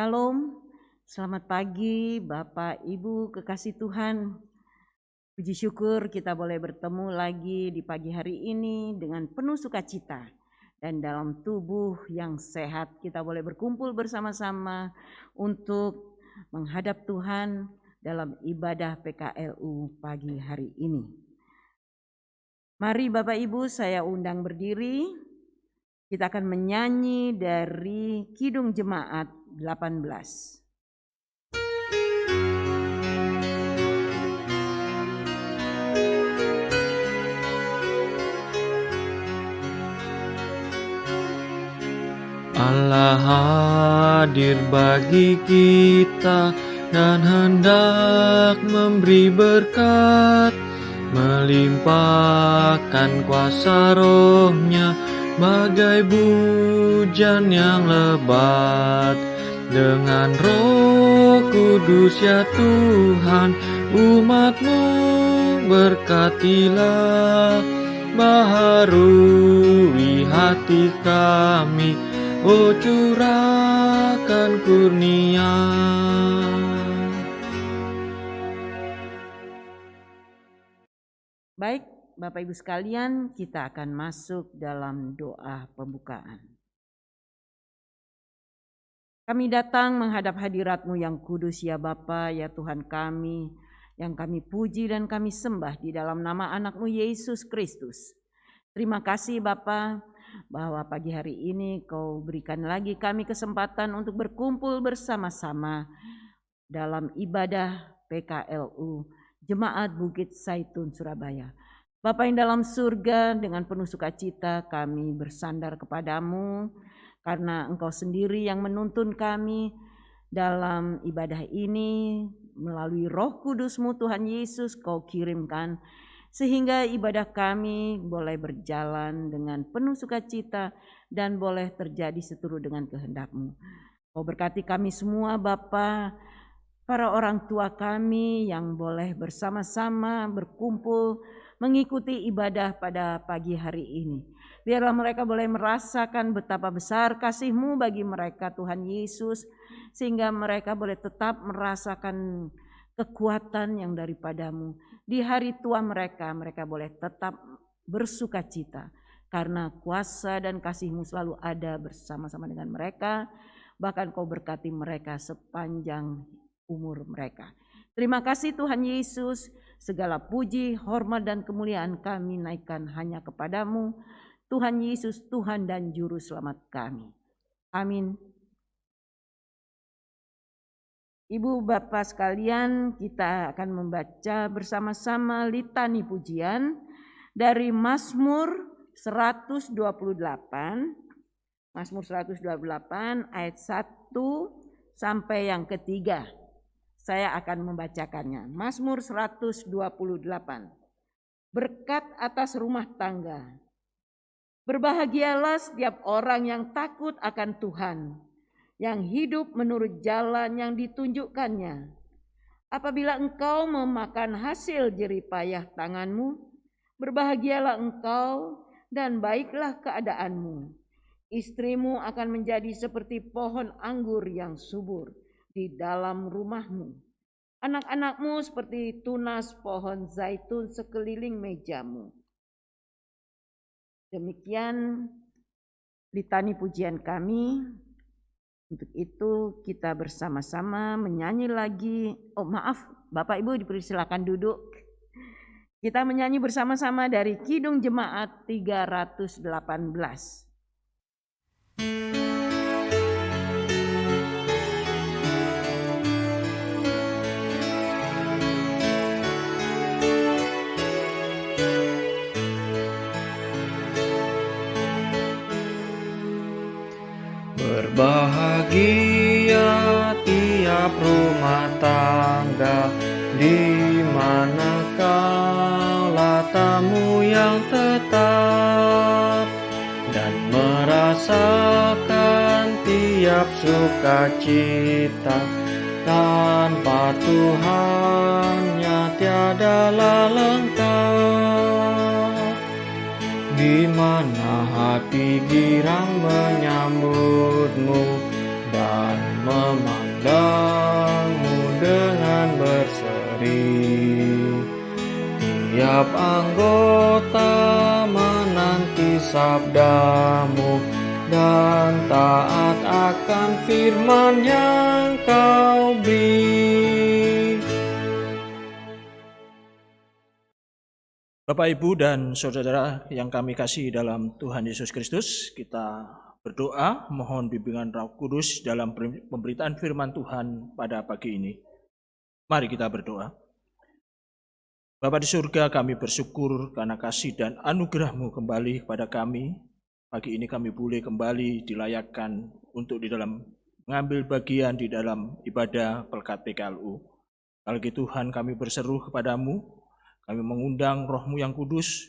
Shalom, selamat pagi Bapak Ibu kekasih Tuhan. Puji syukur kita boleh bertemu lagi di pagi hari ini dengan penuh sukacita. Dan dalam tubuh yang sehat kita boleh berkumpul bersama-sama untuk menghadap Tuhan dalam ibadah PKLU pagi hari ini. Mari Bapak Ibu saya undang berdiri. Kita akan menyanyi dari Kidung Jemaat 18. Allah hadir bagi kita dan hendak memberi berkat, melimpahkan kuasa Roh-Nya bagai hujan yang lebat. Dengan Roh Kudus ya Tuhan, umat-Mu berkatilah, baharui hati kami, oh curahkan kurnia. Baik, Bapak Ibu sekalian, kita akan masuk dalam doa pembukaan. Kami datang menghadap hadirat-Mu yang kudus ya Bapa, ya Tuhan kami, yang kami puji dan kami sembah di dalam nama anak-Mu Yesus Kristus. Terima kasih Bapa, bahwa pagi hari ini Kau berikan lagi kami kesempatan untuk berkumpul bersama-sama dalam ibadah PKLU Jemaat Bukit Zaitun Surabaya. Bapa yang dalam surga, dengan penuh sukacita kami bersandar kepadamu, karena Engkau sendiri yang menuntun kami dalam ibadah ini melalui Roh Kudus-Mu Tuhan Yesus Kau kirimkan, sehingga ibadah kami boleh berjalan dengan penuh sukacita dan boleh terjadi seturut dengan kehendak-Mu. Kau berkati kami semua Bapa, para orang tua kami yang boleh bersama-sama berkumpul mengikuti ibadah pada pagi hari ini. Biarlah mereka boleh merasakan betapa besar kasih-Mu bagi mereka Tuhan Yesus, sehingga mereka boleh tetap merasakan kekuatan yang daripada-Mu. Di hari tua mereka boleh tetap bersukacita karena kuasa dan kasih-Mu selalu ada bersama-sama dengan mereka. Bahkan Kau berkati mereka sepanjang umur mereka. Terima kasih Tuhan Yesus, segala puji, hormat dan kemuliaan kami naikkan hanya kepada-Mu, Tuhan Yesus, Tuhan dan Juru Selamat kami. Amin. Ibu Bapak sekalian, kita akan membaca bersama-sama litani pujian dari Mazmur 128. Mazmur 128 ayat 1 sampai yang ketiga. Saya akan membacakannya. Mazmur 128. Berkat atas rumah tangga. Berbahagialah setiap orang yang takut akan Tuhan, yang hidup menurut jalan yang ditunjukkannya. Apabila engkau memakan hasil jerih payah tanganmu, berbahagialah engkau dan baiklah keadaanmu. Istrimu akan menjadi seperti pohon anggur yang subur di dalam rumahmu. Anak-anakmu seperti tunas pohon zaitun sekeliling mejamu. Demikian litani pujian kami. Untuk itu kita bersama-sama menyanyi lagi. Oh maaf, Bapak Ibu dipersilakan duduk. Kita menyanyi bersama-sama dari Kidung Jemaat 318. Berbahagia tiap rumah tangga, di manakala tamu yang tetap, dan merasakan tiap sukacita. Tanpa Tuhannya tiadalah lengkap. Di mana hati girang menyambutmu dan memandangmu dengan berseri. Tiap anggota menanti sabdamu dan taat akan firman yang kau beri. Bapak, Ibu, dan Saudara yang kami kasih dalam Tuhan Yesus Kristus, kita berdoa mohon bimbingan Roh Kudus dalam pemberitaan firman Tuhan pada pagi ini. Mari kita berdoa. Bapa di surga, kami bersyukur karena kasih dan anugerah-Mu kembali kepada kami. Pagi ini kami boleh kembali dilayakkan untuk di dalam mengambil bagian di dalam ibadah Pelkat PKLU. Kalau gitu Tuhan, kami berseru kepadamu. Kami mengundang Roh-Mu yang kudus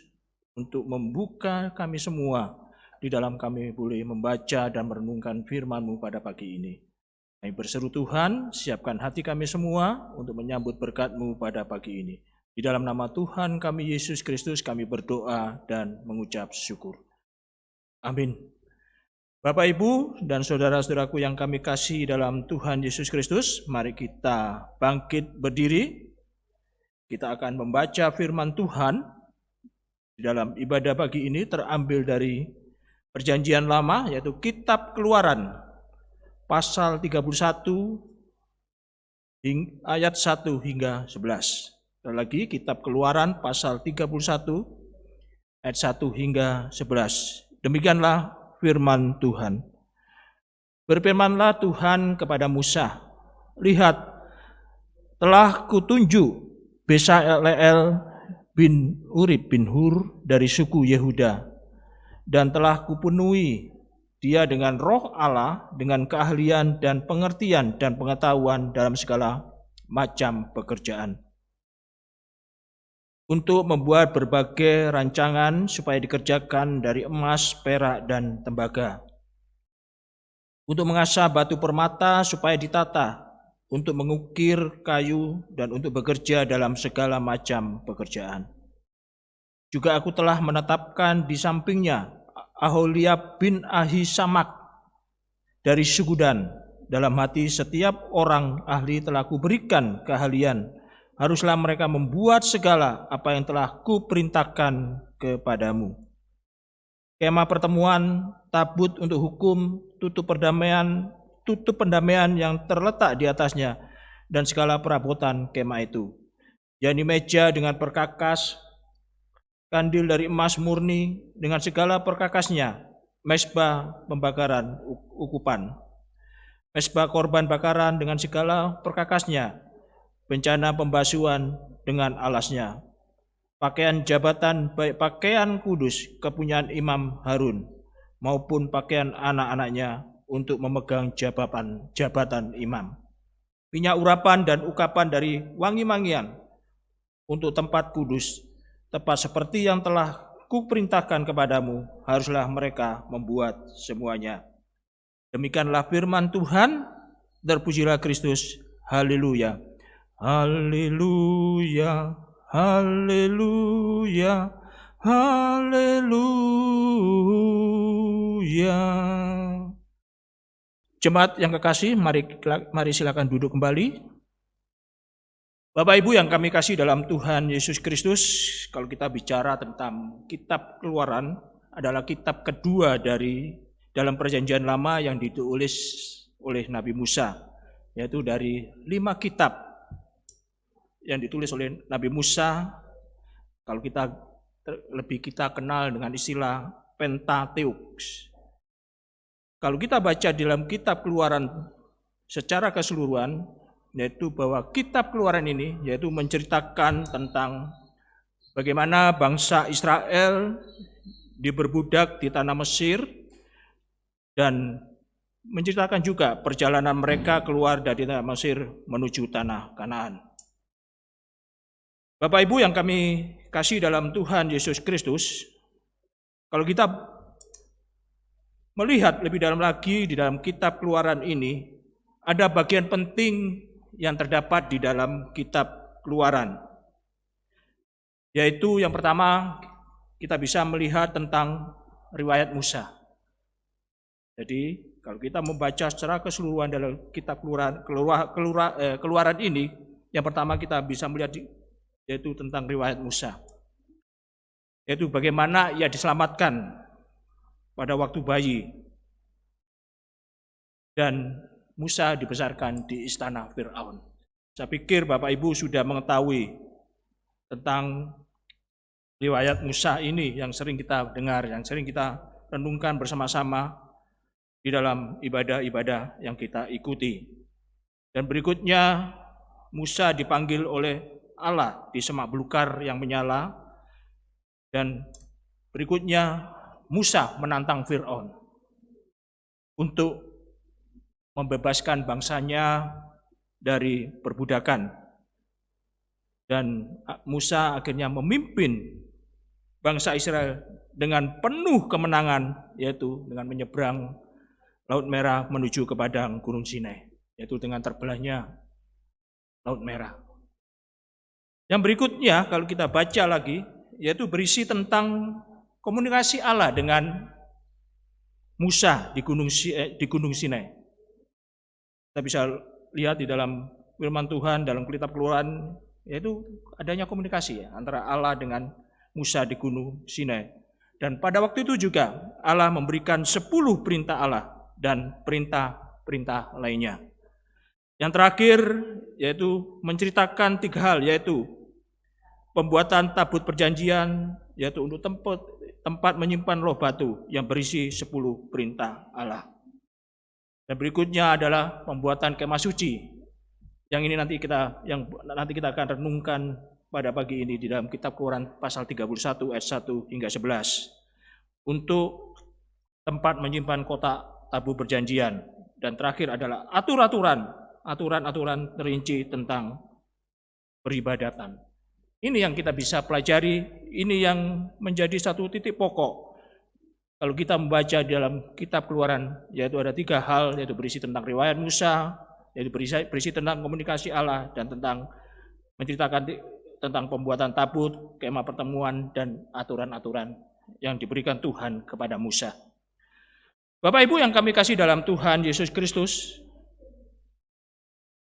untuk membuka kami semua di dalam kami boleh membaca dan merenungkan firman-Mu pada pagi ini. Kami berseru Tuhan, siapkan hati kami semua untuk menyambut berkat-Mu pada pagi ini. Di dalam nama Tuhan kami Yesus Kristus kami berdoa dan mengucap syukur. Amin. Bapak, Ibu, dan saudara-saudaraku yang kami kasih dalam Tuhan Yesus Kristus, mari kita bangkit berdiri. Kita akan membaca firman Tuhan di dalam ibadah pagi ini terambil dari Perjanjian Lama, yaitu Kitab Keluaran pasal 31 ayat 1 hingga 11. Sekali lagi, Kitab Keluaran pasal 31 ayat 1 hingga 11. Demikianlah firman Tuhan. Berfirmanlah Tuhan kepada Musa, lihat, telah kutunjuk Bezaleel bin Uri bin Hur dari suku Yehuda, dan telah kupenuhi Dia dengan roh Allah, dengan keahlian dan pengertian dan pengetahuan dalam segala macam pekerjaan. Untuk membuat berbagai rancangan supaya dikerjakan dari emas, perak, dan tembaga. Untuk mengasah batu permata supaya ditata, untuk mengukir kayu, dan untuk bekerja dalam segala macam pekerjaan. Juga aku telah menetapkan di sampingnya Aholiab bin Ahisamak dari suku Dan. Dalam hati setiap orang ahli telah kuberikan keahlian. Haruslah mereka membuat segala apa yang telah kuperintahkan kepadamu. Kemah pertemuan, tabut untuk hukum, tutup pendamaian yang terletak di atasnya, dan segala perabotan kemah itu. yakni meja dengan perkakas, kandil dari emas murni dengan segala perkakasnya, mezbah pembakaran ukupan, mezbah korban bakaran dengan segala perkakasnya, bencana pembasuhan dengan alasnya, pakaian jabatan baik pakaian kudus kepunyaan Imam Harun maupun pakaian anak-anaknya untuk memegang jabatan imam, minyak urapan dan ukapan dari wangi-wangian untuk tempat kudus, tepat seperti yang telah kuperintahkan kepadamu, haruslah mereka membuat semuanya. Demikianlah firman Tuhan. Terpujilah Kristus. Haleluya. Haleluya. Haleluya. Haleluya. Jemaat yang kekasih, mari silakan duduk kembali. Bapak Ibu yang kami kasih dalam Tuhan Yesus Kristus, kalau kita bicara tentang kitab Keluaran adalah kitab kedua dalam Perjanjian Lama yang ditulis oleh Nabi Musa, yaitu dari 5 kitab yang ditulis oleh Nabi Musa. Kalau kita kenal dengan istilah Pentateuch. Kalau kita baca dalam kitab Keluaran secara keseluruhan, yaitu bahwa kitab Keluaran ini yaitu menceritakan tentang bagaimana bangsa Israel diperbudak di tanah Mesir dan menceritakan juga perjalanan mereka keluar dari tanah Mesir menuju tanah Kanaan. Bapak Ibu yang kami kasih dalam Tuhan Yesus Kristus, kalau kita melihat lebih dalam lagi di dalam kitab Keluaran ini, ada bagian penting yang terdapat di dalam kitab Keluaran. Yaitu yang pertama, kita bisa melihat tentang riwayat Musa. Jadi, kalau kita membaca secara keseluruhan dalam kitab Keluaran ini, yang pertama kita bisa melihat yaitu tentang riwayat Musa. Yaitu bagaimana ia diselamatkan pada waktu bayi. Dan Musa dibesarkan di istana Fir'aun. Saya pikir Bapak Ibu sudah mengetahui tentang riwayat Musa ini yang sering kita dengar, yang sering kita renungkan bersama-sama di dalam ibadah-ibadah yang kita ikuti. Dan berikutnya Musa dipanggil oleh Allah di semak belukar yang menyala, dan berikutnya Musa menantang Fir'aun untuk membebaskan bangsanya dari perbudakan. Dan Musa akhirnya memimpin bangsa Israel dengan penuh kemenangan, yaitu dengan menyeberang Laut Merah menuju ke padang Gunung Sinai, yaitu dengan terbelahnya Laut Merah. Yang berikutnya kalau kita baca lagi, yaitu berisi tentang komunikasi Allah dengan Musa di Gunung Sinai. Kita bisa lihat di dalam firman Tuhan dalam kitab Keluaran, yaitu adanya komunikasi antara Allah dengan Musa di Gunung Sinai. Dan pada waktu itu juga Allah memberikan 10 perintah Allah dan perintah-perintah lainnya. Yang terakhir yaitu menceritakan 3 hal, yaitu pembuatan tabut perjanjian, yaitu untuk tempat menyimpan loh batu yang berisi 10 perintah Allah. Dan berikutnya adalah pembuatan kemah suci. Yang ini nanti kita akan renungkan pada pagi ini di dalam kitab Keluaran pasal 31 ayat 1 hingga 11. Untuk tempat menyimpan kotak tabur perjanjian, dan terakhir adalah aturan-aturan terinci tentang peribadatan. Ini yang kita bisa pelajari, ini yang menjadi satu titik pokok. Kalau kita membaca dalam kitab Keluaran, yaitu ada 3 hal, yaitu berisi tentang riwayat Musa, yaitu berisi tentang komunikasi Allah, dan tentang menceritakan tentang pembuatan tabut, kemah pertemuan, dan aturan-aturan yang diberikan Tuhan kepada Musa. Bapak Ibu yang kami kasih dalam Tuhan Yesus Kristus,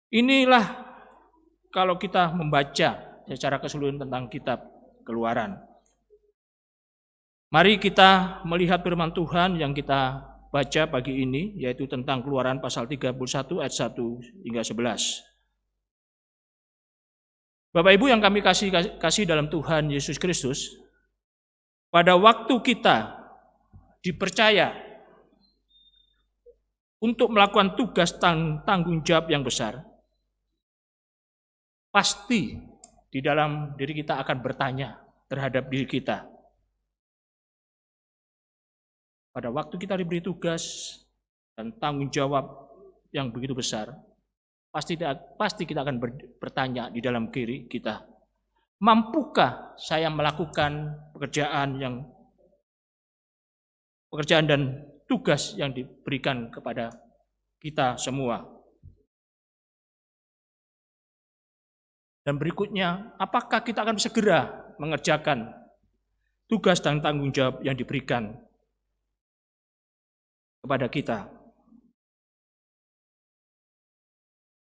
inilah kalau kita membaca secara keseluruhan tentang kitab Keluaran. Mari kita melihat firman Tuhan yang kita baca pagi ini, yaitu tentang Keluaran pasal 31 ayat 1 hingga 11. Bapak Ibu yang kami kasih dalam Tuhan Yesus Kristus, pada waktu kita dipercaya untuk melakukan tugas tanggung jawab yang besar, pasti di dalam diri kita akan bertanya terhadap diri kita. Pada waktu kita diberi tugas dan tanggung jawab yang begitu besar, pasti kita akan bertanya di dalam diri kita, mampukah saya melakukan pekerjaan dan tugas yang diberikan kepada kita semua? Dan berikutnya, apakah kita akan segera mengerjakan tugas dan tanggung jawab yang diberikan kepada kita?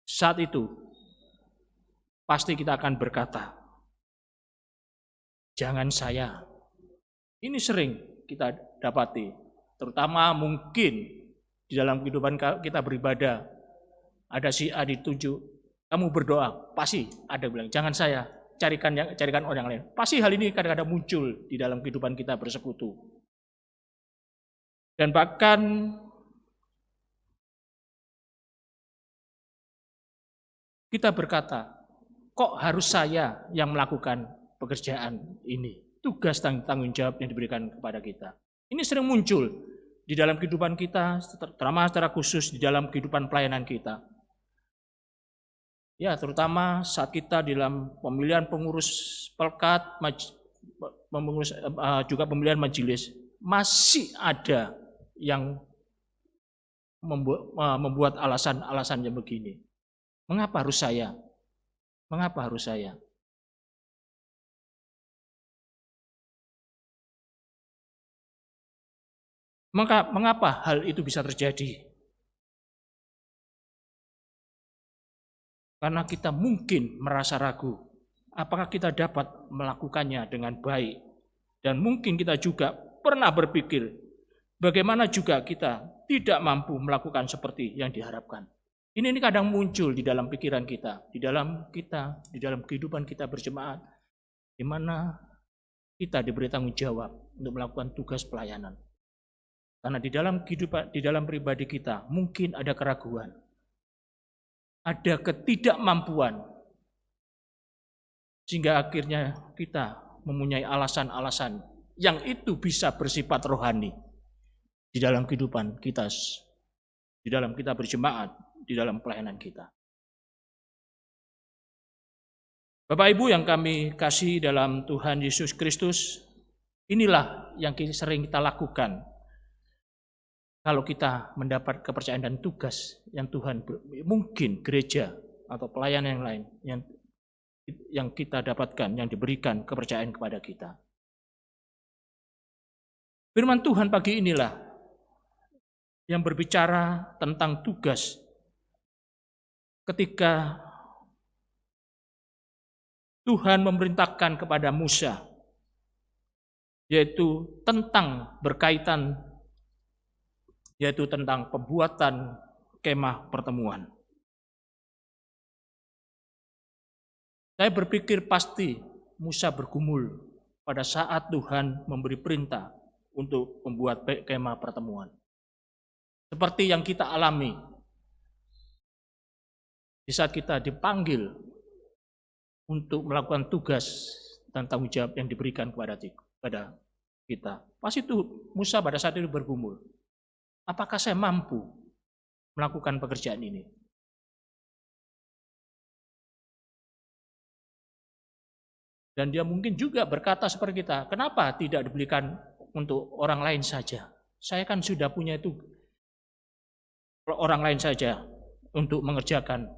Saat itu, pasti kita akan berkata, jangan saya. Ini sering kita dapati, terutama mungkin di dalam kehidupan kita beribadah, ada si A ditunjuk, kamu berdoa, pasti ada bilang, jangan saya, carikan orang lain. Pasti hal ini kadang-kadang muncul di dalam kehidupan kita bersekutu. Dan bahkan kita berkata, kok harus saya yang melakukan pekerjaan ini? Tugas dan tanggung jawab yang diberikan kepada kita. Ini sering muncul di dalam kehidupan kita, terutama secara khusus di dalam kehidupan pelayanan kita. Ya, terutama saat kita dalam pemilihan pengurus pelkat, juga pemilihan majelis, masih ada yang membuat alasan-alasan yang begini. Mengapa harus saya? Mengapa harus saya? Mengapa hal itu bisa terjadi? Karena kita mungkin merasa ragu, apakah kita dapat melakukannya dengan baik. Dan mungkin kita juga pernah berpikir, bagaimana juga kita tidak mampu melakukan seperti yang diharapkan. Ini kadang muncul di dalam pikiran kita, di dalam kehidupan kita berjemaat, di mana kita diberi tanggung jawab untuk melakukan tugas pelayanan. Karena di dalam kehidupan, di dalam pribadi kita, mungkin ada keraguan, ada ketidakmampuan, sehingga akhirnya kita mempunyai alasan-alasan yang itu bisa bersifat rohani di dalam kehidupan kita, di dalam kita berjemaat, di dalam pelayanan kita. Bapak Ibu yang kami kasih dalam Tuhan Yesus Kristus, inilah yang sering kita lakukan kalau kita mendapat kepercayaan dan tugas yang Tuhan, mungkin gereja atau pelayanan yang lain yang kita dapatkan, yang diberikan kepercayaan kepada kita. Firman Tuhan pagi inilah yang berbicara tentang tugas ketika Tuhan memerintahkan kepada Musa, yaitu tentang pembuatan kemah pertemuan. Saya berpikir pasti Musa bergumul pada saat Tuhan memberi perintah untuk membuat kemah pertemuan. Seperti yang kita alami di saat kita dipanggil untuk melakukan tugas dan tanggung jawab yang diberikan kepada kita. Pasti itu Musa pada saat itu bergumul. apakah saya mampu melakukan pekerjaan ini? Dan dia mungkin juga berkata seperti kita, kenapa tidak dibelikan untuk orang lain saja? Saya kan sudah punya itu orang lain saja untuk mengerjakan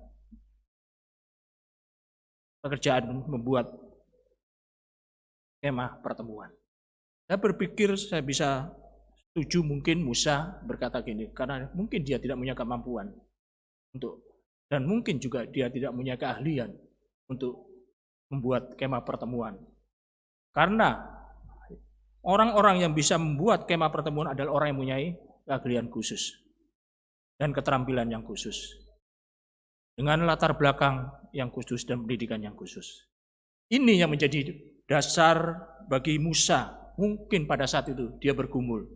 pekerjaan membuat kemah pertemuan. Saya berpikir saya bisa setuju mungkin Musa berkata gini, karena mungkin dia tidak punya kemampuan untuk, dan mungkin juga dia tidak punya keahlian untuk membuat kemah pertemuan. Karena orang-orang yang bisa membuat kemah pertemuan adalah orang yang mempunyai keahlian khusus dan keterampilan yang khusus, dengan latar belakang yang khusus dan pendidikan yang khusus. Ini yang menjadi dasar bagi Musa. Mungkin pada saat itu dia bergumul,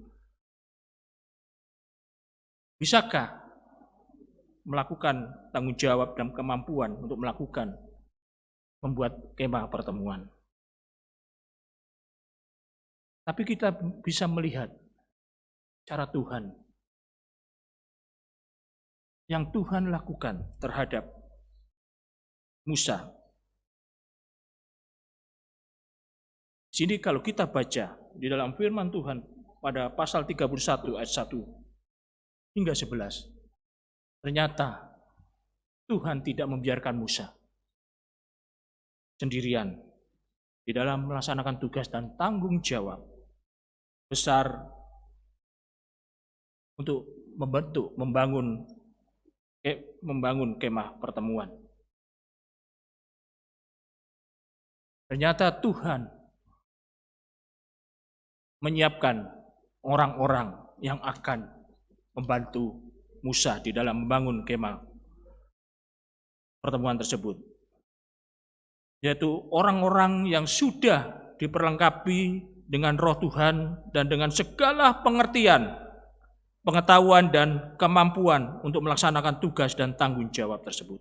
bisakah melakukan tanggung jawab dan kemampuan untuk melakukan membuat kemah pertemuan. Tapi kita bisa melihat cara Tuhan yang Tuhan lakukan terhadap Musa. Sini kalau kita baca di dalam firman Tuhan pada pasal 31 ayat 1 hingga 11, ternyata Tuhan tidak membiarkan Musa sendirian di dalam melaksanakan tugas dan tanggung jawab besar untuk membangun kemah pertemuan. Ternyata Tuhan menyiapkan orang-orang yang akan membantu Musa di dalam membangun kemah pertemuan tersebut, yaitu orang-orang yang sudah diperlengkapi dengan roh Tuhan dan dengan segala pengertian, pengetahuan dan kemampuan untuk melaksanakan tugas dan tanggung jawab tersebut.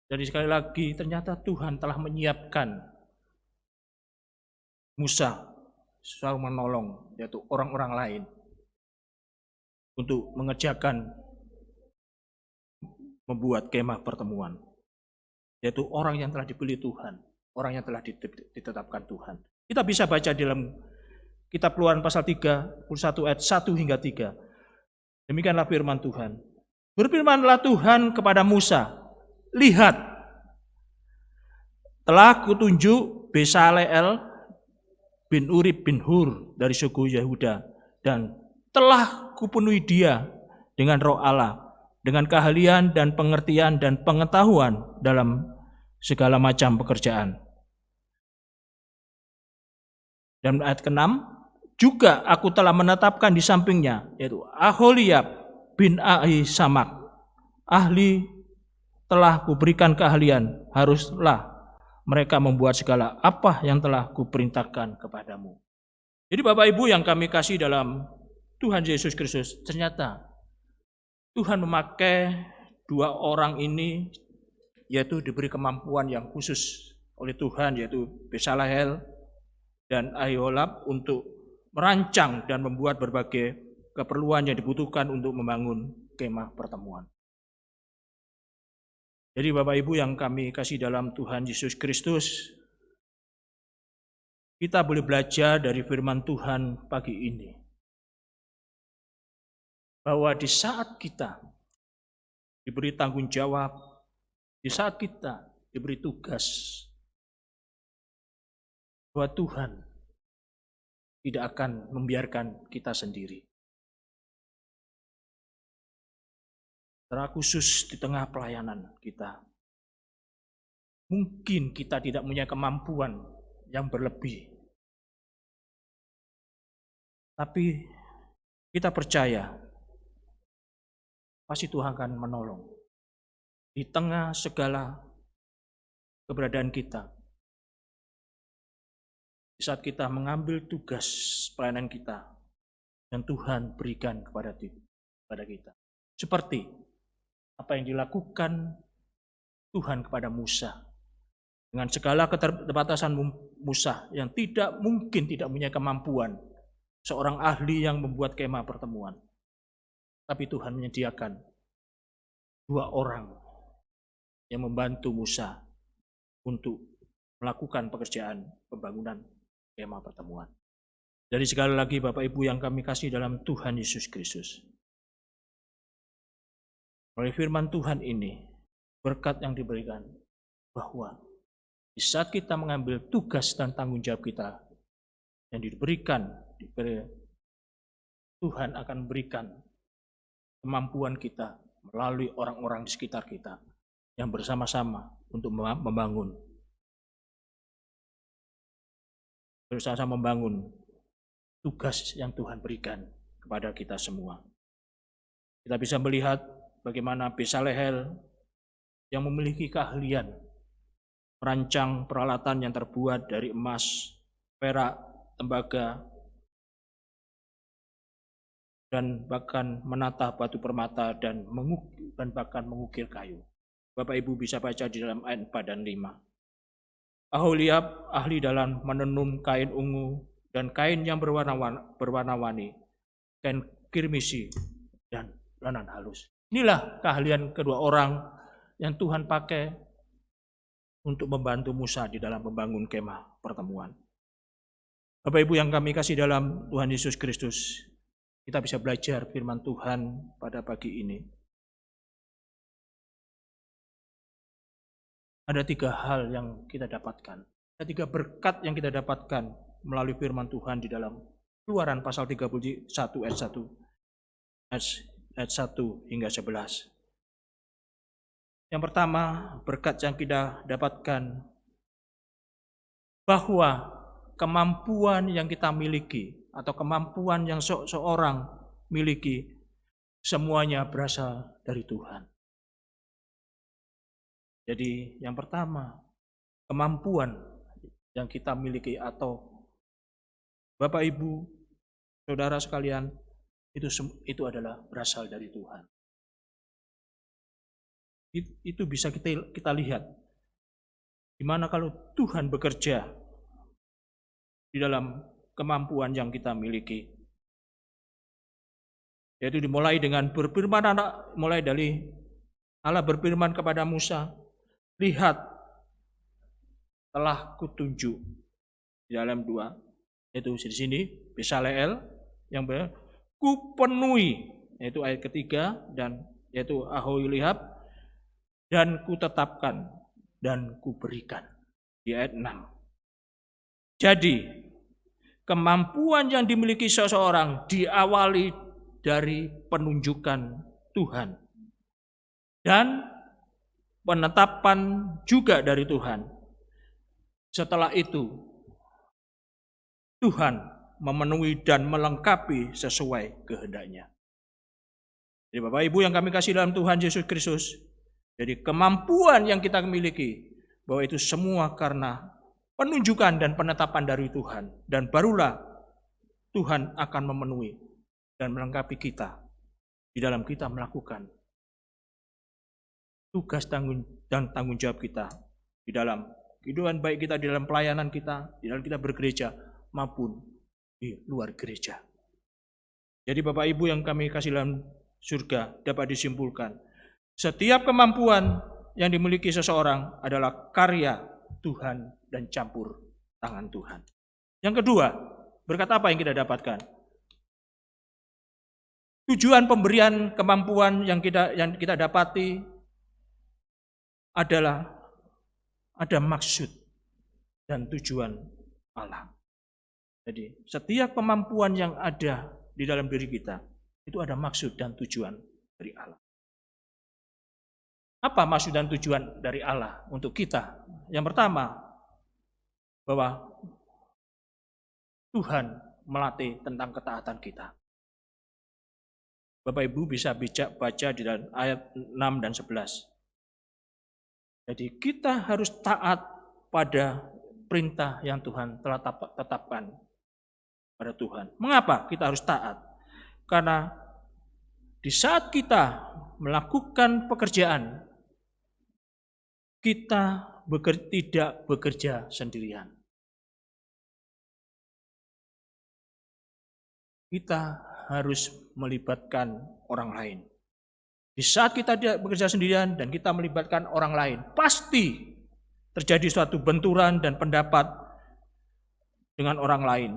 Jadi sekali lagi ternyata Tuhan telah menyiapkan Musa selalu menolong, yaitu orang-orang lain, untuk mengerjakan membuat kemah pertemuan, yaitu orang yang telah dipilih Tuhan, orang yang telah ditetapkan Tuhan. Kita bisa baca dalam kitab Keluaran pasal 31 ayat 1 hingga 3. Demikianlah firman Tuhan. Berfirmanlah Tuhan kepada Musa, lihat, telah kutunjuk Besaleel bin Uri bin Hur dari suku Yehuda, dan telah kupenuhi dia dengan roh Allah, dengan keahlian dan pengertian dan pengetahuan dalam segala macam pekerjaan. Dan ayat ke-6, juga aku telah menetapkan di sampingnya, yaitu Aholiab bin Ahisamak, ahli telah kuberikan keahlian, haruslah mereka membuat segala apa yang telah kuperintahkan kepadamu. Jadi Bapak Ibu yang kami kasih dalam Tuhan Yesus Kristus, ternyata Tuhan memakai dua orang ini, yaitu diberi kemampuan yang khusus oleh Tuhan, yaitu Besaleel dan Aholiab, untuk merancang dan membuat berbagai keperluan yang dibutuhkan untuk membangun kemah pertemuan. Jadi Bapak Ibu yang kami kasih dalam Tuhan Yesus Kristus, kita boleh belajar dari firman Tuhan pagi ini, bahwa di saat kita diberi tanggung jawab, di saat kita diberi tugas, bahwa Tuhan tidak akan membiarkan kita sendiri. Secara khusus di tengah pelayanan kita, mungkin kita tidak punya kemampuan yang berlebih, tapi kita percaya pasti Tuhan akan menolong di tengah segala keberadaan kita. Di saat kita mengambil tugas pelayanan kita yang Tuhan berikan kepada kita, seperti apa yang dilakukan Tuhan kepada Musa, dengan segala keterbatasan Musa yang tidak mungkin tidak punya kemampuan seorang ahli yang membuat kemah pertemuan. Tapi Tuhan menyediakan 2 orang yang membantu Musa untuk melakukan pekerjaan pembangunan kemah pertemuan. Jadi sekali lagi Bapak Ibu yang kami kasih dalam Tuhan Yesus Kristus. Oleh firman Tuhan ini, berkat yang diberikan bahwa di saat kita mengambil tugas dan tanggung jawab kita yang diberikan, Tuhan akan memberikan kemampuan kita melalui orang-orang di sekitar kita yang bersama-sama untuk membangun. Bersama-sama membangun tugas yang Tuhan berikan kepada kita semua. Kita bisa melihat bagaimana Bezalel yang memiliki keahlian merancang peralatan yang terbuat dari emas, perak, tembaga, dan bahkan menata batu permata dan bahkan mengukir kayu. Bapak Ibu bisa baca di dalam ayat 4 dan 5. Aholiab ahli dalam menenun kain ungu dan kain yang berwarna-warni, kain kirmisi dan lanan halus. Inilah keahlian kedua orang yang Tuhan pakai untuk membantu Musa di dalam membangun kemah pertemuan. Bapak Ibu yang kami kasih dalam Tuhan Yesus Kristus, kita bisa belajar firman Tuhan pada pagi ini. Ada 3 hal yang kita dapatkan. Ada 3 berkat yang kita dapatkan melalui firman Tuhan di dalam Keluaran pasal 31 ayat 1 hingga 11. Yang pertama, berkat yang kita dapatkan bahwa kemampuan yang kita miliki atau kemampuan yang seorang miliki semuanya berasal dari Tuhan. Jadi yang pertama, kemampuan yang kita miliki atau Bapak Ibu, saudara sekalian, itu adalah berasal dari Tuhan. Itu bisa kita lihat. Gimana kalau Tuhan bekerja di dalam kemampuan yang kita miliki. Yaitu dimulai dengan berfirman mulai dari Allah berfirman kepada Musa, lihat telah kutunjuk di dalam 2, yaitu di sini Bezalel yang kupenuhi, yaitu ayat ketiga, dan yaitu Aholiab, dan kutetapkan dan kuberikan di ayat 6. Jadi kemampuan yang dimiliki seseorang diawali dari penunjukan Tuhan dan penetapan juga dari Tuhan. Setelah itu Tuhan memenuhi dan melengkapi sesuai kehendaknya. Jadi Bapak Ibu yang kami kasih dalam Tuhan Yesus Kristus, jadi kemampuan yang kita miliki bahwa itu semua karena penunjukan dan penetapan dari Tuhan, dan barulah Tuhan akan memenuhi dan melengkapi kita di dalam kita melakukan tugas dan tanggung jawab kita di dalam kehidupan baik kita, di dalam pelayanan kita, di dalam kita bergereja maupun di luar gereja. Jadi Bapak Ibu yang kami kasih dalam surga, dapat disimpulkan setiap kemampuan yang dimiliki seseorang adalah karya Tuhan dan campur tangan Tuhan. Yang kedua, berkat apa yang kita dapatkan? Tujuan pemberian kemampuan yang kita dapati adalah ada maksud dan tujuan Allah. Jadi setiap kemampuan yang ada di dalam diri kita itu ada maksud dan tujuan dari Allah. Apa maksud dan tujuan dari Allah untuk kita? Yang pertama, bahwa Tuhan melatih tentang ketaatan kita. Bapak Ibu bisa baca di dalam ayat 6 dan 11. Jadi kita harus taat pada perintah yang Tuhan telah tetapkan pada Tuhan. Mengapa kita harus taat? Karena di saat kita melakukan pekerjaan, kita tidak bekerja sendirian. kita harus melibatkan orang lain. Di saat kita tidak bekerja sendirian dan kita melibatkan orang lain, pasti terjadi suatu benturan dan pendapat dengan orang lain.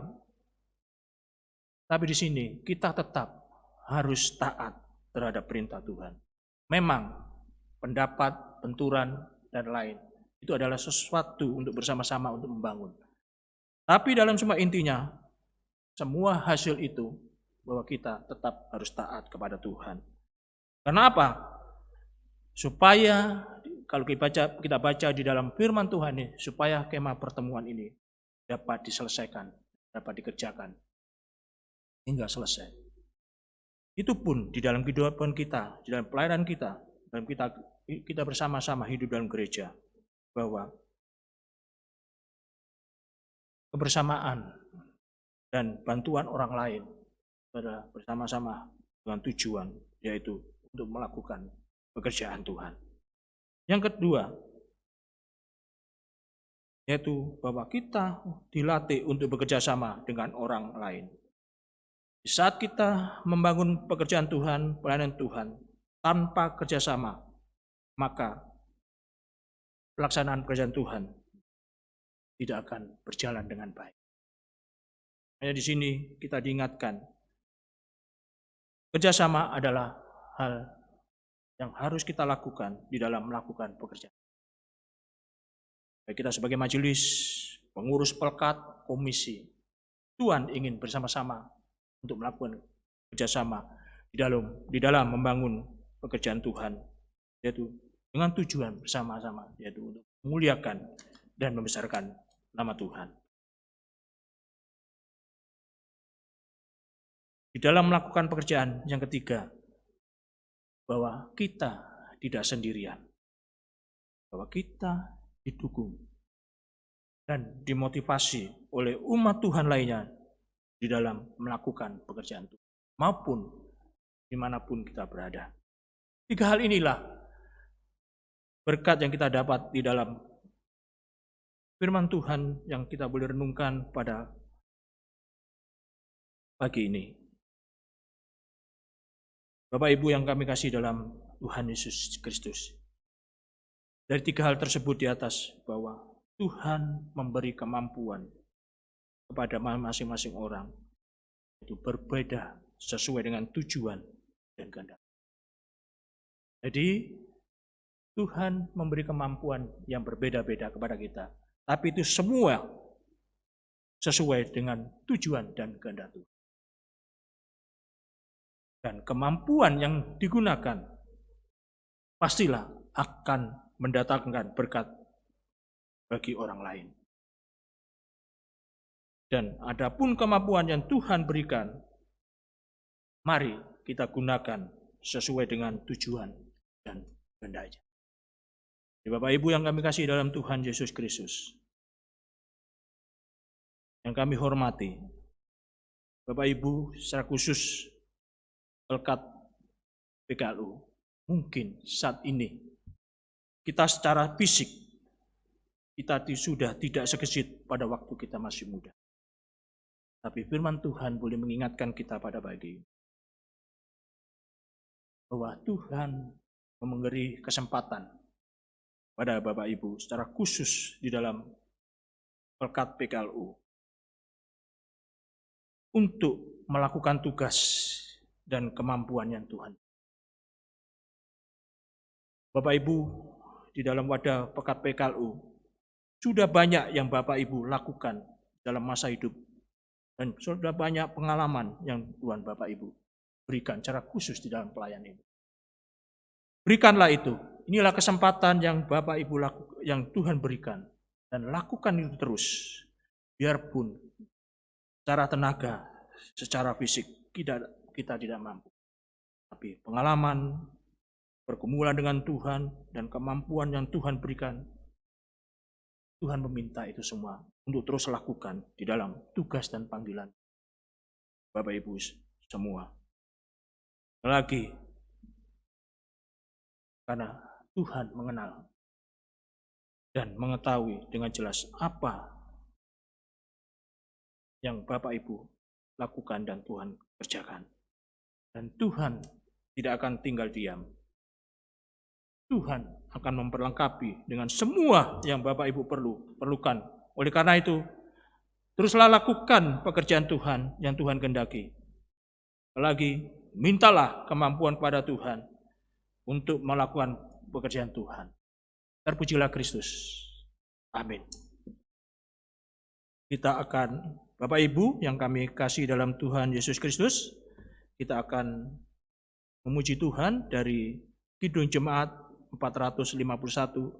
Tapi di sini kita tetap harus taat terhadap perintah Tuhan. Memang pendapat, benturan, dan lain itu adalah sesuatu untuk bersama-sama untuk membangun. Tapi dalam semua intinya, semua hasil itu bahwa kita tetap harus taat kepada Tuhan. Kenapa? Supaya kalau kita baca di dalam firman Tuhan ini, supaya kemah pertemuan ini dapat diselesaikan, dapat dikerjakan hingga selesai. Itu pun di dalam kehidupan kita, di dalam pelayanan kita, dalam kita bersama-sama hidup dalam gereja, bahwa kebersamaan dan bantuan orang lain adalah bersama-sama dengan tujuan, yaitu untuk melakukan pekerjaan Tuhan. Yang kedua, yaitu bahwa kita dilatih untuk bekerja sama dengan orang lain. Di saat kita membangun pekerjaan Tuhan, pelayanan Tuhan, tanpa kerjasama, maka pelaksanaan pekerjaan Tuhan tidak akan berjalan dengan baik. Hanya di sini kita diingatkan, kerjasama adalah hal yang harus kita lakukan di dalam melakukan pekerjaan. Baik kita sebagai majelis, pengurus pelkat, komisi, Tuhan ingin bersama-sama untuk melakukan kerjasama di dalam membangun pekerjaan Tuhan, yaitu dengan tujuan bersama-sama, yaitu untuk memuliakan dan membesarkan nama Tuhan. Di dalam melakukan pekerjaan yang ketiga, bahwa kita tidak sendirian, bahwa kita didukung dan dimotivasi oleh umat Tuhan lainnya di dalam melakukan pekerjaan Tuhan, maupun dimanapun kita berada. Tiga hal inilah berkat yang kita dapat di dalam firman Tuhan yang kita boleh renungkan pada pagi ini. Bapak Ibu yang kami kasih dalam Tuhan Yesus Kristus. Dari tiga hal tersebut di atas, bahwa Tuhan memberi kemampuan kepada masing-masing orang itu berbeda sesuai dengan tujuan dan kehendak. Jadi Tuhan memberi kemampuan yang berbeda-beda kepada kita, tapi itu semua sesuai dengan tujuan dan kehendak Tuhan. Dan kemampuan yang digunakan pastilah akan mendatangkan berkat bagi orang lain. Dan adapun kemampuan yang Tuhan berikan, mari kita gunakan sesuai dengan tujuan dan kehendaknya. Bapak Ibu yang kami kasih dalam Tuhan Yesus Kristus, yang kami hormati, Bapak Ibu secara khusus Pelkat PKLU, mungkin saat ini kita secara fisik kita sudah tidak segesit pada waktu kita masih muda. Tapi firman Tuhan boleh mengingatkan kita pada pagi ini, bahwa Tuhan memberi kesempatan pada Bapak Ibu secara khusus di dalam Pelkat PKLU untuk melakukan tugas dan kemampuan yang Tuhan. Bapak Ibu, di dalam wadah Pekat PKLU, sudah banyak yang Bapak Ibu lakukan dalam masa hidup, dan sudah banyak pengalaman yang Tuhan Bapak Ibu berikan secara khusus di dalam pelayanan ini. Berikanlah itu. Inilah kesempatan yang Bapak Ibu yang Tuhan berikan, dan lakukan itu terus. Biarpun secara tenaga, secara fisik kita tidak mampu. Tapi pengalaman, pergumulan dengan Tuhan, dan kemampuan yang Tuhan berikan, Tuhan meminta itu semua untuk terus lakukan di dalam tugas dan panggilan Bapak Ibu semua. Lagi, karena Tuhan mengenal dan mengetahui dengan jelas apa yang Bapak Ibu lakukan dan Tuhan kerjakan. Dan Tuhan tidak akan tinggal diam. Tuhan akan memperlengkapi dengan semua yang Bapak Ibu perlukan. Oleh karena itu, teruslah lakukan pekerjaan Tuhan yang Tuhan kehendaki. Apalagi mintalah kemampuan kepada Tuhan untuk melakukan pekerjaan Tuhan. Terpujilah Kristus. Amin. Kita akan, Bapak Ibu yang kami kasih dalam Tuhan Yesus Kristus, kita akan memuji Tuhan dari Kidung Jemaat 451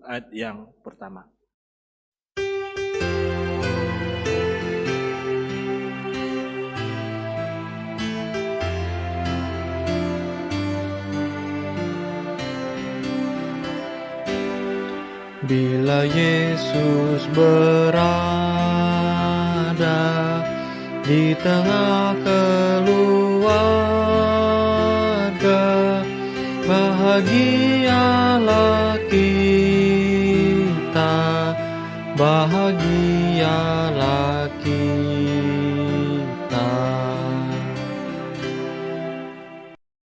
ayat yang pertama. Bila Yesus berada di tengah keluarga, bahagialah kita, bahagialah kita.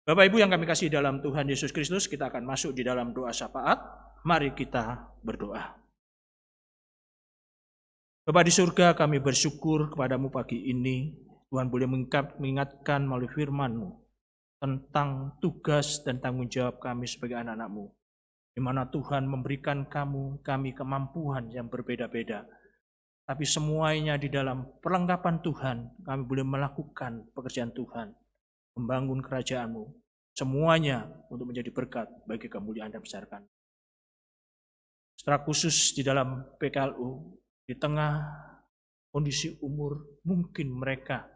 Bapak Ibu yang kami kasih dalam Tuhan Yesus Kristus, kita akan masuk di dalam doa syafaat. Mari kita berdoa. Bapa di surga, kami bersyukur kepadamu pagi ini. Tuhan boleh mengingatkan melalui firman-Mu tentang tugas dan tanggung jawab kami sebagai anak-anak-Mu. Di mana Tuhan memberikan kami kemampuan yang berbeda-beda. Tapi semuanya di dalam perlengkapan Tuhan, kami boleh melakukan pekerjaan Tuhan. Membangun kerajaan-Mu. Semuanya untuk menjadi berkat bagi kemuliaan dan besarkan. Secara khusus di dalam PKLU, di tengah kondisi umur, mungkin mereka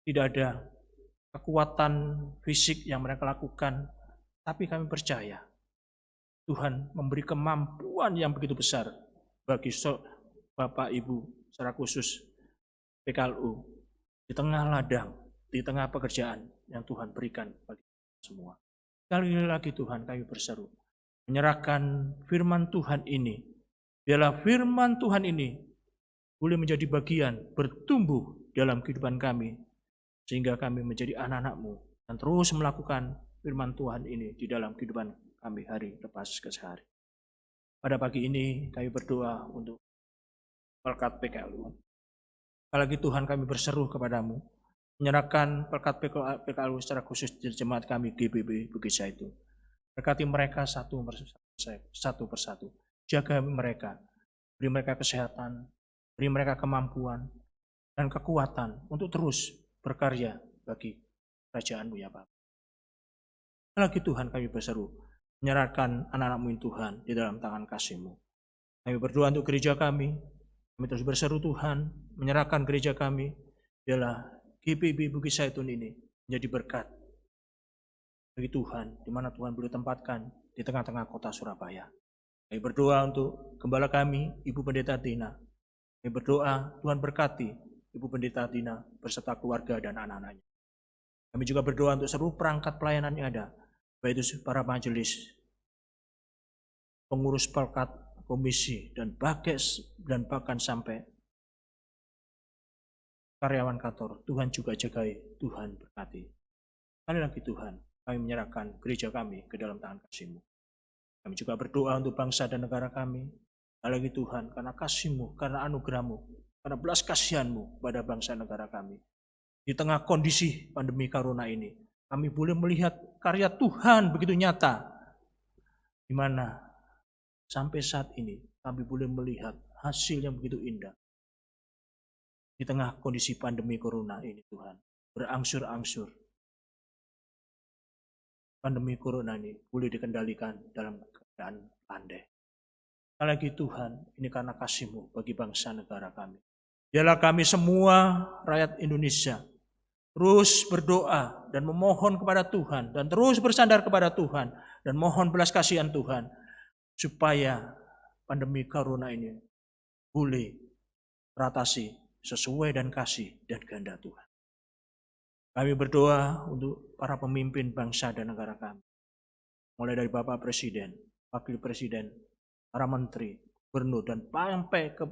tidak ada kekuatan fisik yang mereka lakukan, tapi kami percaya Tuhan memberi kemampuan yang begitu besar bagi Bapak Ibu secara khusus PKLU di tengah ladang, di tengah pekerjaan yang Tuhan berikan bagi semua. Sekali lagi Tuhan kami berseru, menyerahkan firman Tuhan ini. Biarlah firman Tuhan ini boleh menjadi bagian, bertumbuh dalam kehidupan kami. Sehingga kami menjadi anak-anak-Mu dan terus melakukan firman Tuhan ini di dalam kehidupan kami hari lepas ke hari. Pada pagi ini kami berdoa untuk berkat PKLU. Sekali lagi Tuhan kami berseru kepadamu, menyerahkan berkat PKLU secara khusus di jemaat kami GBB Bukit Zaitun. Berkati mereka satu persatu. Jaga mereka, beri mereka kesehatan, beri mereka kemampuan dan kekuatan untuk terus berkarya bagi kerajaan-Mu ya Bapa. Lagi Tuhan kami berseru, menyerahkan anak-anak-Mu Tuhan di dalam tangan kasih-Mu. Kami berdoa untuk gereja kami terus berseru Tuhan, menyerahkan gereja kami, biarlah GBB Bukit Zaitun ini menjadi berkat bagi Tuhan, di mana Tuhan boleh tempatkan di tengah-tengah kota Surabaya. Kami berdoa untuk gembala kami, Ibu Pendeta Tina. Kami berdoa Tuhan berkati Ibu Pendeta Tina beserta keluarga dan anak-anaknya. Kami juga berdoa untuk seluruh perangkat pelayanan yang ada, baik itu para majelis, pengurus perangkat komisi dan bahkan sampai karyawan kantor. Tuhan juga jagai, Tuhan berkati. Sekali lagi Tuhan, kami menyerahkan gereja kami ke dalam tangan kasih-Mu. Kami juga berdoa untuk bangsa dan negara kami. Sekali lagi Tuhan, karena kasih-Mu, karena anugerah-Mu, karena belas kasihan-Mu pada bangsa negara kami. Di tengah kondisi pandemi corona ini, kami boleh melihat karya Tuhan begitu nyata. Di mana sampai saat ini kami boleh melihat hasil yang begitu indah. Di tengah kondisi pandemi corona ini Tuhan, berangsur-angsur pandemi corona ini boleh dikendalikan dalam keadaan landai. Sekali lagi Tuhan, ini karena kasih-Mu bagi bangsa negara kami. Biarlah kami semua rakyat Indonesia terus berdoa dan memohon kepada Tuhan dan terus bersandar kepada Tuhan dan mohon belas kasihan Tuhan supaya pandemi corona ini boleh teratasi sesuai dan kasih dan kehendak Tuhan. Kami berdoa untuk para pemimpin bangsa dan negara kami. Mulai dari Bapak Presiden, Wakil Presiden, para menteri, gubernur, dan sampai ke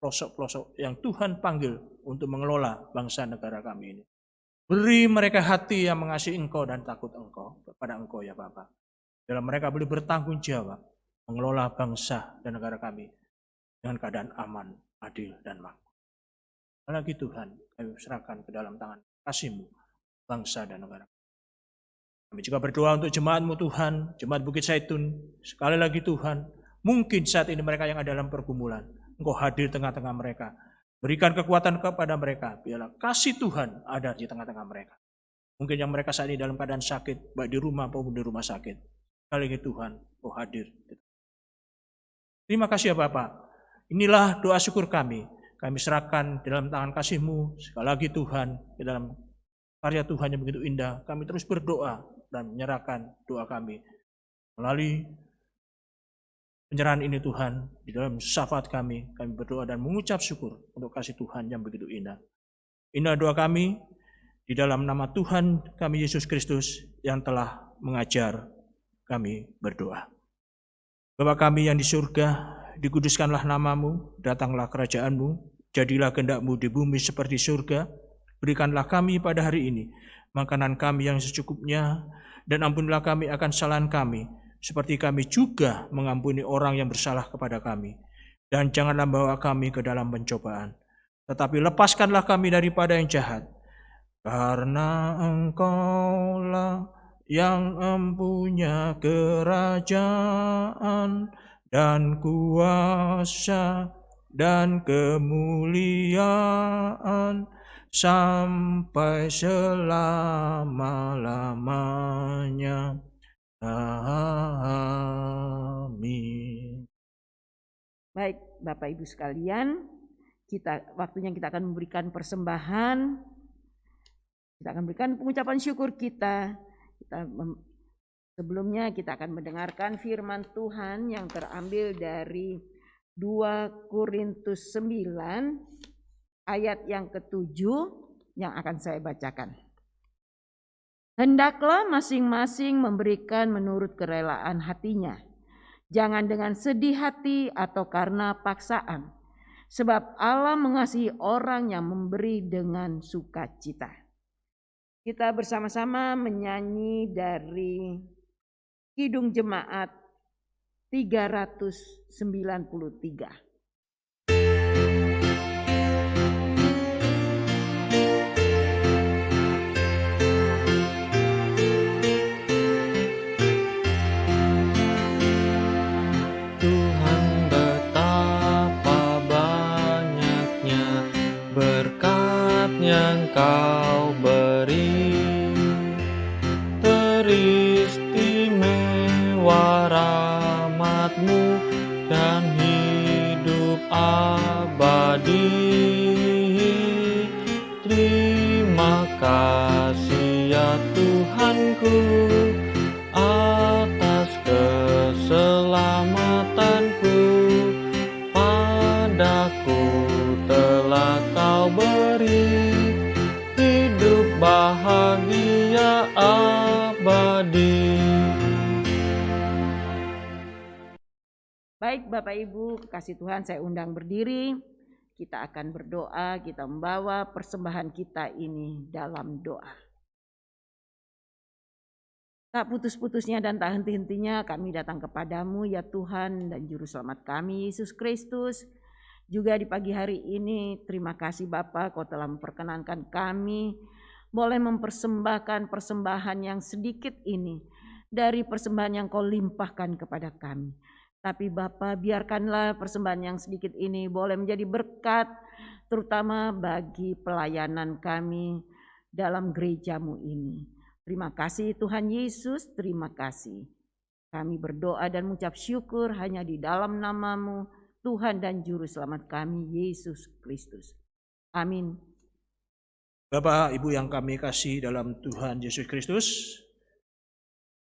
pelosok-pelosok yang Tuhan panggil untuk mengelola bangsa negara kami ini. Beri mereka hati yang mengasihi Engkau dan takut Engkau, kepada Engkau ya Bapa. Dalam mereka boleh bertanggung jawab mengelola bangsa dan negara kami dengan keadaan aman, adil, dan makmur. Lagi Tuhan, kami serahkan ke dalam tangan kasih-Mu, bangsa dan negara. Kami juga berdoa untuk jemaat-Mu Tuhan, jemaat Bukit Zaitun. Sekali lagi Tuhan, mungkin saat ini mereka yang ada dalam pergumulan, Engkau hadir tengah-tengah mereka. Berikan kekuatan kepada mereka, biarlah kasih Tuhan ada di tengah-tengah mereka. Mungkin yang mereka saat ini dalam keadaan sakit, baik di rumah maupun di rumah sakit. Sekali lagi Tuhan, Engkau hadir. Terima kasih ya Bapak. Inilah doa syukur kami. Kami serahkan di dalam tangan kasih-Mu. Sekali lagi Tuhan, di dalam karya Tuhan yang begitu indah, kami terus berdoa dan menyerahkan doa kami melalui penyerahan ini Tuhan, di dalam syafaat kami berdoa dan mengucap syukur untuk kasih Tuhan yang begitu indah. Inilah doa kami di dalam nama Tuhan kami Yesus Kristus yang telah mengajar kami berdoa. Bapa kami yang di surga, dikuduskanlah nama-Mu, datanglah kerajaan-Mu, jadilah kehendak-Mu di bumi seperti surga. Berikanlah kami pada hari ini makanan kami yang secukupnya, dan ampunilah kami akan kesalahan kami, seperti kami juga mengampuni orang yang bersalah kepada kami. Dan janganlah bawa kami ke dalam pencobaan, tetapi lepaskanlah kami daripada yang jahat. Karena Engkaulah yang mempunyai kerajaan dan kuasa dan kemuliaan sampai selama-lamanya. Amin. Baik, Bapak Ibu sekalian, waktunya kita akan memberikan persembahan. Kita akan berikan pengucapan syukur kita. Sebelumnya kita akan mendengarkan firman Tuhan yang terambil dari 2 Korintus 9 ayat yang ke-7 yang akan saya bacakan. Hendaklah masing-masing memberikan menurut kerelaan hatinya, jangan dengan sedih hati atau karena paksaan, sebab Allah mengasihi orang yang memberi dengan sukacita. Kita bersama-sama menyanyi dari Kidung Jemaat 393. Yang Kau beri, teristimewa rahmat-Mu dan hidup abadi. Terima kasih ya Tuhanku atas keselamatanku, padaku telah Kau beri hidup bahagia abadi. Baik Bapak Ibu, kasih Tuhan, saya undang berdiri. Kita akan berdoa, kita membawa persembahan kita ini dalam doa. Tak putus-putusnya dan tak henti-hentinya kami datang kepadamu ya Tuhan dan Juru Selamat kami Yesus Kristus. Juga di pagi hari ini terima kasih Bapa, Kau telah memperkenankan kami boleh mempersembahkan persembahan yang sedikit ini dari persembahan yang Kau limpahkan kepada kami. Tapi Bapa, biarkanlah persembahan yang sedikit ini boleh menjadi berkat terutama bagi pelayanan kami dalam gereja-Mu ini. Terima kasih Tuhan Yesus, terima kasih. Kami berdoa dan mengucap syukur hanya di dalam nama-Mu, Tuhan dan Juru Selamat kami, Yesus Kristus. Amin. Bapak, Ibu yang kami kasih dalam Tuhan Yesus Kristus,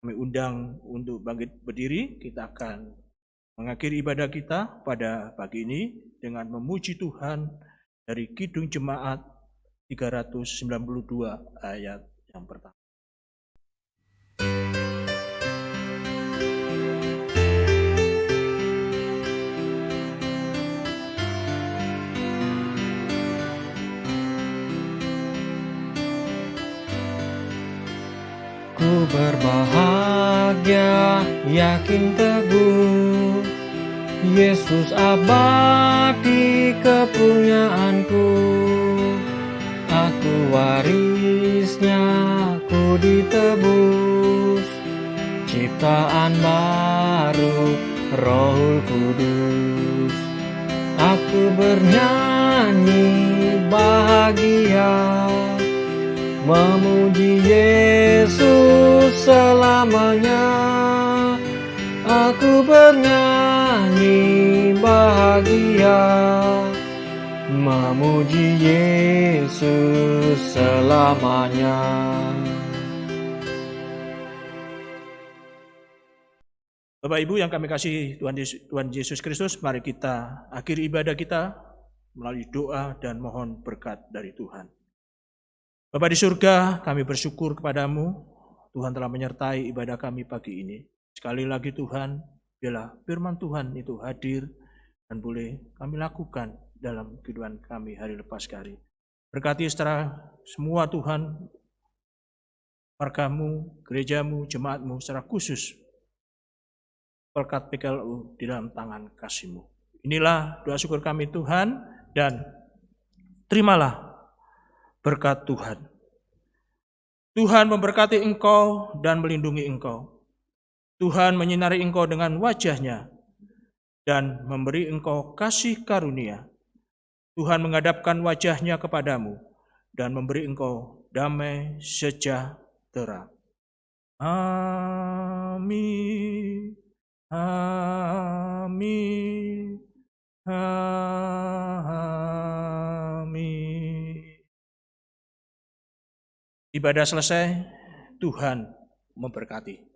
kami undang untuk bangkit berdiri. Kita akan mengakhiri ibadah kita pada pagi ini dengan memuji Tuhan dari Kidung Jemaat 392 ayat yang pertama. berbahagia, yakin teguh, Yesus abadi kepunyaanku. Aku warisnya, ku ditebus, ciptaan baru, Rohul Kudus. Aku bernyanyi bahagia, memuji Yesus selamanya. Aku bernyanyi bahagia, memuji Yesus selamanya. Bapak Ibu yang kami kasih Tuhan Yesus Kristus, mari kita akhiri ibadah kita melalui doa dan mohon berkat dari Tuhan. Bapa di surga, kami bersyukur kepadamu, Tuhan telah menyertai ibadah kami pagi ini. Sekali lagi Tuhan, biarlah firman Tuhan itu hadir dan boleh kami lakukan dalam kehidupan kami hari lepas hari. Berkati secara semua Tuhan, wargamu, gerejamu, jemaatmu secara khusus. Berkat PKLU di dalam tangan kasih-Mu. Inilah doa syukur kami Tuhan, dan terimalah berkat Tuhan. Tuhan memberkati engkau dan melindungi engkau. Tuhan menyinari engkau dengan wajah-Nya dan memberi engkau kasih karunia. Tuhan menghadapkan wajah-Nya kepadamu dan memberi engkau damai sejahtera. Amin. Amin. Amin. Ibadah selesai, Tuhan memberkati.